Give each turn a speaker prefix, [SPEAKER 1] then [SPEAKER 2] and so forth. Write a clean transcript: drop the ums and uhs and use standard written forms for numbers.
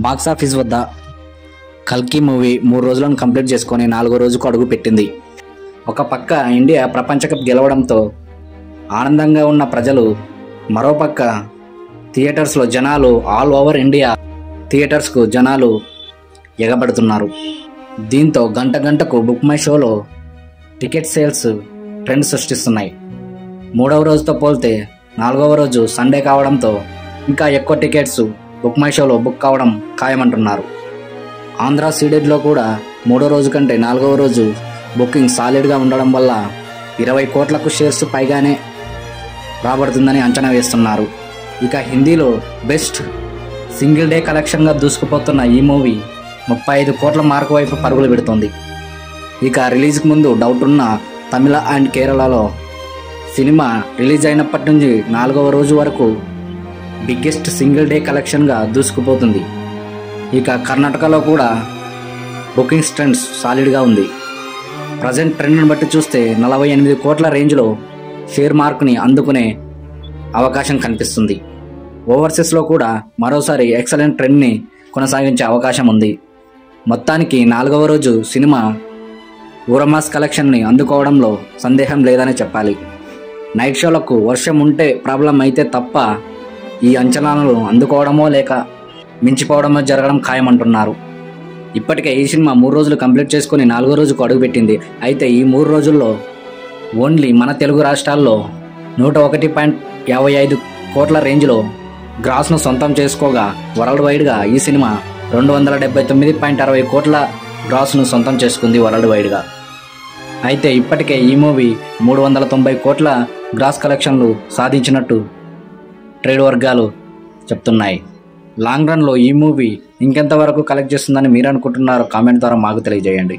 [SPEAKER 1] Box office వద్ద కల్కి movie 3 రోజులను కంప్లీట్ చేసుకొని 4వ రోజుకు అడుగు పెట్టింది. ఒక పక్క ఇండియా ప్రపంచ కప్ గెలవడంతో ఆనందంగా ఉన్న ప్రజలు, మరోపక్క థియేటర్స్లో జనాలు, ఆల్ ఓవర్ ఇండియా థియేటర్స్కు జనాలు ఎగబడుతున్నారు. దీంతో గంటకు బుక్ మై షోలో టికెట్ సేల్స్ ట్రెండ్ సృష్టిస్తున్నాయి. 3వ రోజుతో పోల్తే 4వ రోజు సండే కావడంతో ఇంకా ఎక్కువ టికెట్స్ బుక్ మై షోలో బుక్ కావడం ఖాయమంటున్నారు. ఆంధ్ర సీడెడ్లో కూడా 3వ రోజు కంటే 4వ రోజు బుకింగ్ సాలిడ్గా ఉండడం వల్ల 20 కోట్లకు షేర్స్ పైగానే రాబడుతుందని అంచనా వేస్తున్నారు. ఇక హిందీలో బెస్ట్ సింగిల్ డే కలెక్షన్గా దూసుకుపోతున్న ఈ మూవీ 35 కోట్ల మార్కు వైపు పరుగులు పెడుతోంది. ఇక రిలీజ్కి ముందు డౌట్ ఉన్న తమిళ అండ్ కేరళలో సినిమా రిలీజ్ అయినప్పటి నుంచి 4వ రోజు వరకు బిగ్గెస్ట్ సింగిల్ డే కలెక్షన్గా దూసుకుపోతుంది. ఇక కర్ణాటకలో కూడా బుకింగ్స్ ట్రెండ్స్ సాలిడ్గా ఉంది. ప్రజెంట్ ట్రెండ్ని బట్టి చూస్తే 48 కోట్ల రేంజ్లో షేర్ మార్క్ని అందుకునే అవకాశం కనిపిస్తుంది. ఓవర్సీస్లో కూడా మరోసారి ఎక్సలెంట్ ట్రెండ్ని కొనసాగించే అవకాశం ఉంది. మొత్తానికి 4వ రోజు సినిమా ఊరమాస్ కలెక్షన్ని అందుకోవడంలో సందేహం లేదని చెప్పాలి. నైట్ షోలకు వర్షం ఉంటే ప్రాబ్లం అయితే తప్ప ఈ అంచనాలను అందుకోవడమో లేక మించిపోవడమో జరగడం ఖాయమంటున్నారు. ఇప్పటికే ఈ సినిమా 3 రోజులు కంప్లీట్ చేసుకుని 4వ రోజుకు అడుగుపెట్టింది. అయితే ఈ 3 రోజుల్లో ఓన్లీ మన తెలుగు రాష్ట్రాల్లో 101.55 కోట్ల రేంజ్లో గ్రాస్ను సొంతం చేసుకోగా, వరల్డ్ వైడ్గా ఈ సినిమా 279.60 కోట్ల గ్రాస్ను సొంతం చేసుకుంది వరల్డ్ వైడ్గా. అయితే ఇప్పటికే ఈ మూవీ 390 కోట్ల గ్రాస్ కలెక్షన్లు సాధించినట్టు ట్రేడ్ వర్గాలు చెప్తున్నాయి. లాంగ్ రన్లో ఈ మూవీ ఇంకెంతవరకు కలెక్ట్ చేస్తుందని మీరు అనుకుంటున్నారో కామెంట్ ద్వారా మాకు తెలియజేయండి.